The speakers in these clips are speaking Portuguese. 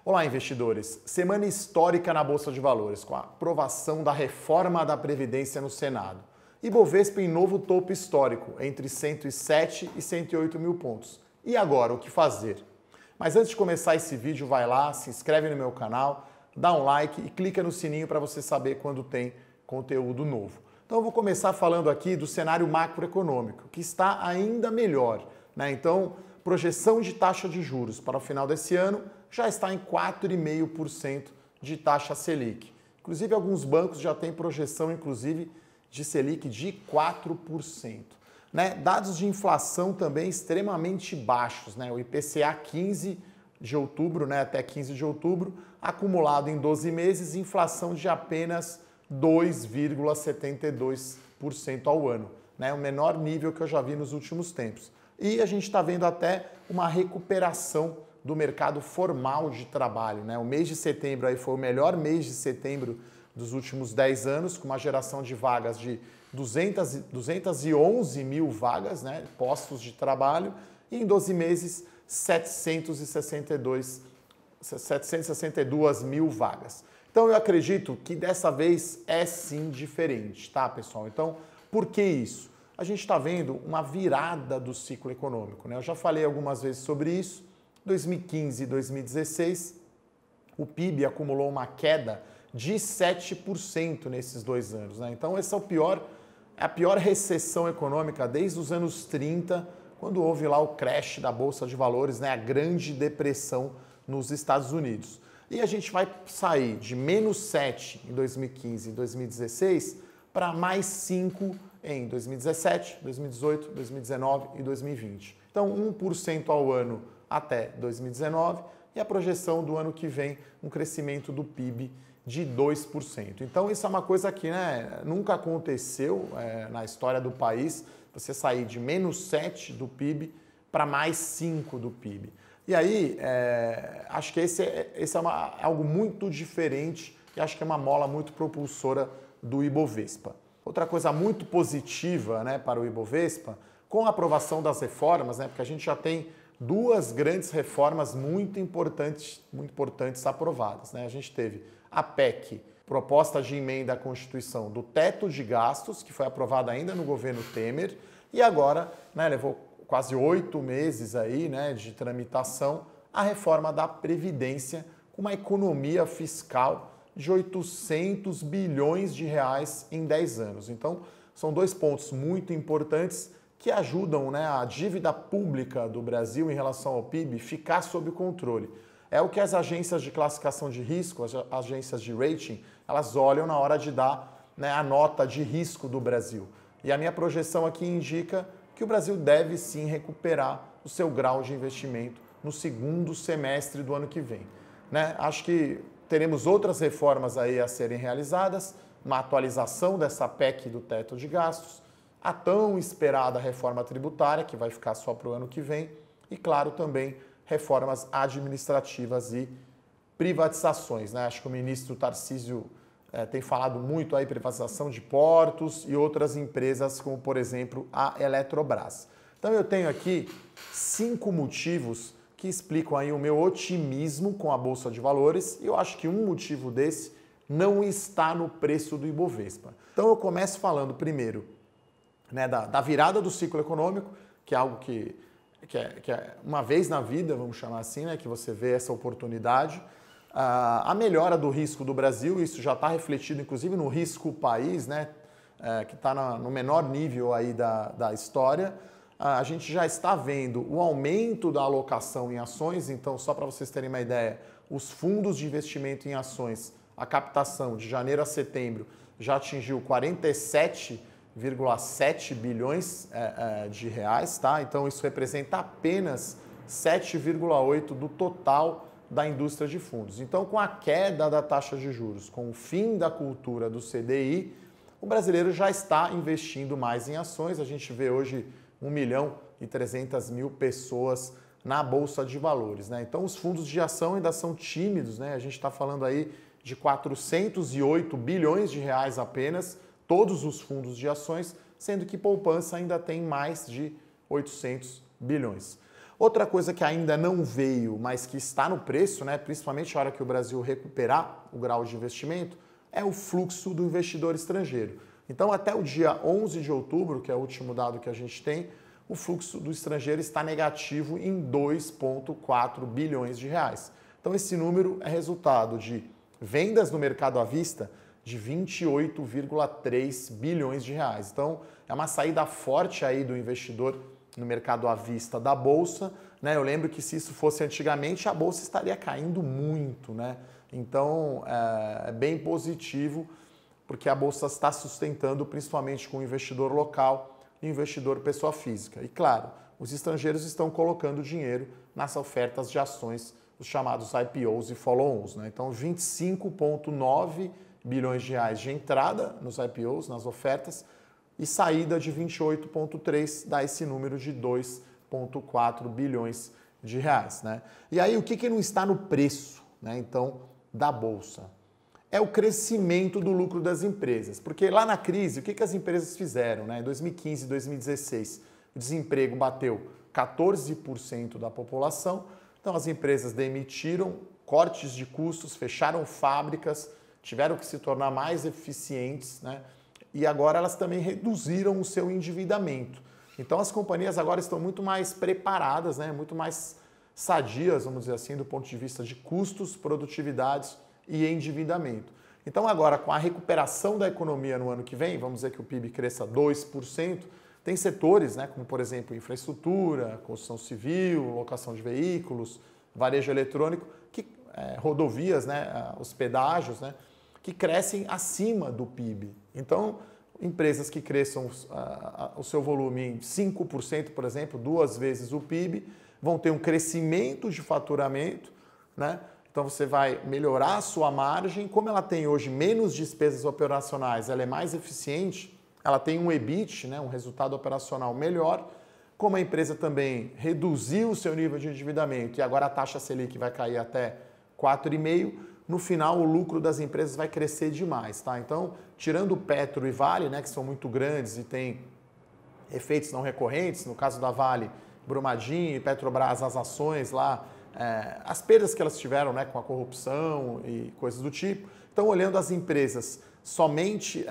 Olá, investidores! Semana histórica na Bolsa de Valores, com a aprovação da reforma da Previdência no Senado. Ibovespa em novo topo histórico, entre 107 e 108 mil pontos. E agora, o que fazer? Mas antes de começar esse vídeo, vai lá, se inscreve no meu canal, dá um like e clica no sininho para você saber quando tem conteúdo novo. Então eu vou começar falando aqui do cenário macroeconômico, que está ainda melhor, né? Então, projeção de taxa de juros para o final desse ano já está em 4,5% de taxa Selic. Inclusive, alguns bancos já têm projeção, inclusive, de Selic de 4%. Né? Dados de inflação também extremamente baixos, né? O IPCA 15 de outubro, né, até 15 de outubro, acumulado em 12 meses, inflação de apenas 2,72% ao ano, né? O menor nível que eu já vi nos últimos tempos. E a gente está vendo até uma recuperação do mercado formal de trabalho, né? O mês de setembro aí foi o melhor mês de setembro dos últimos 10 anos, com uma geração de vagas de 211 mil vagas, né? Postos de trabalho, e em 12 meses 762 mil vagas. Então eu acredito que dessa vez é sim diferente, tá, pessoal? Então, por que isso? A gente está vendo uma virada do ciclo econômico, né? Eu já falei algumas vezes sobre isso. 2015 e 2016, o PIB acumulou uma queda de 7% nesses 2 anos, né? Então, essa é a pior recessão econômica desde os anos 30, quando houve lá o crash da Bolsa de Valores, né? A Grande Depressão nos Estados Unidos. E a gente vai sair de menos 7 em 2015 e 2016 para mais 5 em 2017, 2018, 2019 e 2020. Então, 1% ao ano até 2019 e a projeção do ano que vem, um crescimento do PIB de 2%. Então, isso é uma coisa que, né, nunca aconteceu na história do país, você sair de menos 7 do PIB para mais 5 do PIB. E aí, acho que esse é algo muito diferente e acho que é uma mola muito propulsora do Ibovespa. Outra coisa muito positiva, né, para o Ibovespa, com a aprovação das reformas, né, porque a gente já tem 2 grandes reformas muito importantes aprovadas, né? A gente teve a PEC, proposta de emenda à Constituição do teto de gastos, que foi aprovada ainda no governo Temer, e agora, né, levou quase 8 meses aí, né, de tramitação, a reforma da Previdência, com uma economia fiscal de 800 bilhões de reais em 10 anos. Então, são 2 pontos muito importantes que ajudam, né, a dívida pública do Brasil em relação ao PIB ficar sob controle. É o que as agências de classificação de risco, as agências de rating, elas olham na hora de dar, né, a nota de risco do Brasil. E a minha projeção aqui indica que o Brasil deve sim recuperar o seu grau de investimento no segundo semestre do ano que vem, né? Acho que teremos outras reformas aí a serem realizadas, uma atualização dessa PEC do teto de gastos, a tão esperada reforma tributária, que vai ficar só para o ano que vem, e, claro, também reformas administrativas e privatizações, né? Acho que o ministro Tarcísio tem falado muito aí privatização de portos e outras empresas, como, por exemplo, a Eletrobras. Então, eu tenho aqui 5 motivos que explicam aí o meu otimismo com a Bolsa de Valores, e eu acho que um motivo desse não está no preço do Ibovespa. Então, eu começo falando primeiro, né, da virada do ciclo econômico, que é algo que é uma vez na vida, vamos chamar assim, né, que você vê essa oportunidade. A melhora do risco do Brasil, isso já está refletido inclusive no risco país, né, que está no menor nível aí da história. A gente já está vendo o aumento da alocação em ações, então só para vocês terem uma ideia, os fundos de investimento em ações, a captação de janeiro a setembro já atingiu 47,7 bilhões de reais, tá? Então isso representa apenas 7,8% do total da indústria de fundos. Então, com a queda da taxa de juros, com o fim da cultura do CDI, o brasileiro já está investindo mais em ações. A gente vê hoje 1.300.000 pessoas na Bolsa de Valores, né? Então, os fundos de ação ainda são tímidos, né? A gente está falando aí de 408 bilhões de reais apenas, todos os fundos de ações, sendo que poupança ainda tem mais de 800 bilhões. Outra coisa que ainda não veio, mas que está no preço, né, principalmente na hora que o Brasil recuperar o grau de investimento, é o fluxo do investidor estrangeiro. Então, até o dia 11 de outubro, que é o último dado que a gente tem, o fluxo do estrangeiro está negativo em 2,4 bilhões de reais. Então, esse número é resultado de vendas no mercado à vista de 28,3 bilhões de reais. Então, é uma saída forte aí do investidor no mercado à vista da Bolsa, né? Eu lembro que se isso fosse antigamente, a Bolsa estaria caindo muito, né? Então, é bem positivo, porque a Bolsa está sustentando principalmente com o investidor local e investidor pessoa física. E claro, os estrangeiros estão colocando dinheiro nas ofertas de ações, os chamados IPOs e follow-ons, né? Então, 25,9 bilhões de reais de entrada nos IPOs, nas ofertas, e saída de 28,3 dá esse número de 2,4 bilhões de reais, né? E aí, o que não está no preço, né, então, da Bolsa? É o crescimento do lucro das empresas. Porque lá na crise, o que as empresas fizeram, né? Em 2015 e 2016, o desemprego bateu 14% da população, então as empresas demitiram, cortes de custos, fecharam fábricas, tiveram que se tornar mais eficientes, né? E agora elas também reduziram o seu endividamento. Então as companhias agora estão muito mais preparadas, né? Muito mais sadias, vamos dizer assim, do ponto de vista de custos, produtividades e endividamento. Então agora, com a recuperação da economia no ano que vem, vamos dizer que o PIB cresça 2%, tem setores, né, como por exemplo infraestrutura, construção civil, locação de veículos, varejo eletrônico, rodovias, né, os pedágios, né, que crescem acima do PIB. Então, empresas que cresçam o seu volume em 5%, por exemplo, 2 vezes o PIB, vão ter um crescimento de faturamento, né? Então você vai melhorar a sua margem. Como ela tem hoje menos despesas operacionais, ela é mais eficiente, ela tem um EBIT, né, um resultado operacional melhor. Como a empresa também reduziu o seu nível de endividamento e agora a taxa Selic vai cair até 4,5%, no final o lucro das empresas vai crescer demais, tá? Então, tirando Petro e Vale, né, que são muito grandes e têm efeitos não recorrentes, no caso da Vale, Brumadinho e Petrobras, as ações lá, as perdas que elas tiveram, né, com a corrupção e coisas do tipo. Então, olhando as empresas somente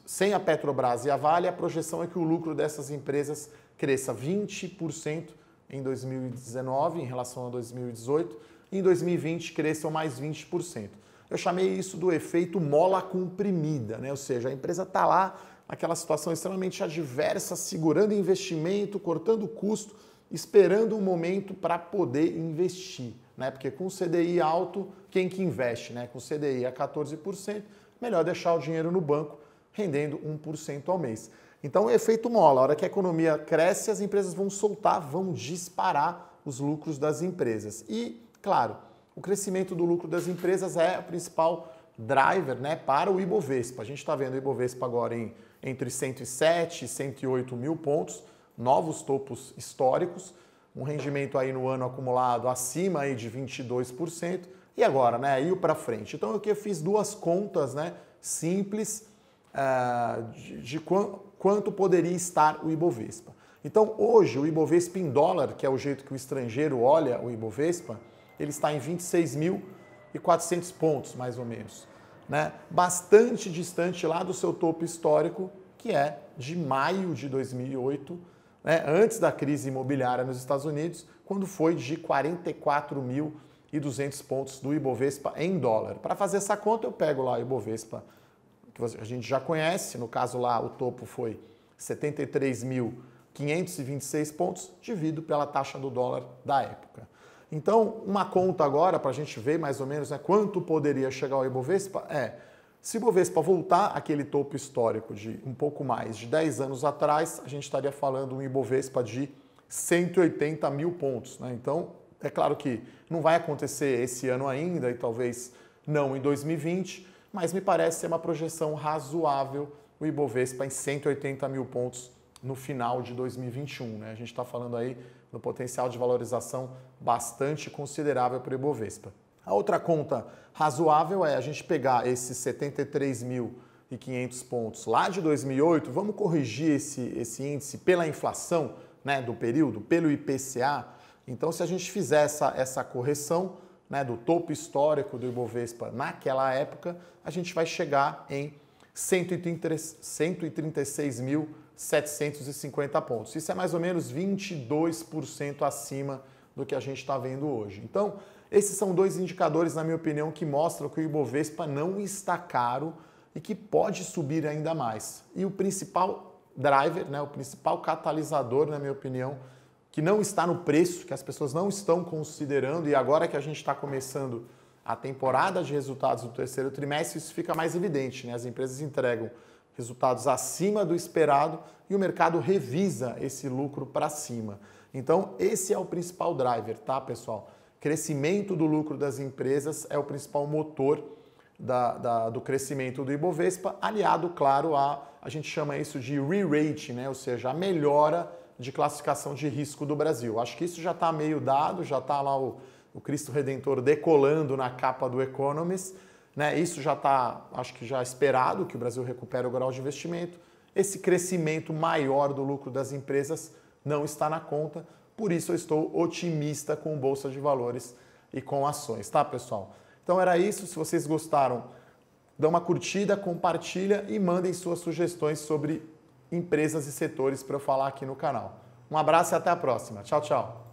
sem a Petrobras e a Vale, a projeção é que o lucro dessas empresas cresça 20% em 2019 em relação a 2018 e em 2020 cresçam mais 20%. Eu chamei isso do efeito mola comprimida, né? Ou seja, a empresa está lá naquela situação extremamente adversa, segurando investimento, cortando custo, esperando um momento para poder investir, né? Porque com CDI alto, quem que investe, né? Com CDI a 14%, melhor deixar o dinheiro no banco, rendendo 1% ao mês. Então, o efeito mola, a hora que a economia cresce, as empresas vão soltar, vão disparar os lucros das empresas. E, claro, o crescimento do lucro das empresas é o principal driver, né, para o Ibovespa. A gente está vendo o Ibovespa agora entre 107 e 108 mil pontos, novos topos históricos, um rendimento aí no ano acumulado acima aí de 22%. E agora, né, ir para frente. Então, eu fiz 2 contas, né, simples de quanto poderia estar o Ibovespa. Então, hoje, o Ibovespa em dólar, que é o jeito que o estrangeiro olha o Ibovespa, ele está em 26.400 pontos, mais ou menos, né? Bastante distante lá do seu topo histórico, que é de maio de 2008, né? Antes da crise imobiliária nos Estados Unidos, quando foi de 44.200 pontos do Ibovespa em dólar. Para fazer essa conta, eu pego lá o Ibovespa, que a gente já conhece, no caso lá o topo foi 73.526 pontos, divido pela taxa do dólar da época. Então, uma conta agora, para a gente ver mais ou menos, né, quanto poderia chegar ao Ibovespa, se o Ibovespa voltar àquele topo histórico de um pouco mais de 10 anos atrás, a gente estaria falando um Ibovespa de 180 mil pontos, né? Então, é claro que não vai acontecer esse ano ainda e talvez não em 2020, mas me parece ser uma projeção razoável o Ibovespa em 180 mil pontos no final de 2021, né? A gente está falando aí no potencial de valorização bastante considerável para o Ibovespa. A outra conta razoável é a gente pegar esses 73.500 pontos lá de 2008, vamos corrigir esse índice pela inflação, né, do período, pelo IPCA, então se a gente fizer essa correção, né, do topo histórico do Ibovespa naquela época, a gente vai chegar em 136.750 pontos. Isso é mais ou menos 22% acima do que a gente está vendo hoje. Então, esses são dois indicadores, na minha opinião, que mostram que o Ibovespa não está caro e que pode subir ainda mais. E o principal driver, né, o principal catalisador, na minha opinião, que não está no preço, que as pessoas não estão considerando, e agora que a gente está começando a temporada de resultados do terceiro trimestre, isso fica mais evidente, né? As empresas entregam resultados acima do esperado e o mercado revisa esse lucro para cima. Então, esse é o principal driver, tá, pessoal? Crescimento do lucro das empresas é o principal motor do crescimento do Ibovespa, aliado, claro, a gente chama isso de re-rating, né? Ou seja, a melhora de classificação de risco do Brasil. Acho que isso já está meio dado, já está lá o Cristo Redentor decolando na capa do Economist, né? Isso já está, acho que já esperado, que o Brasil recupere o grau de investimento. Esse crescimento maior do lucro das empresas não está na conta, por isso eu estou otimista com Bolsa de Valores e com ações, tá, pessoal? Então era isso, se vocês gostaram, dá uma curtida, compartilha e mandem suas sugestões sobre empresas e setores para eu falar aqui no canal. Um abraço e até a próxima. Tchau, tchau.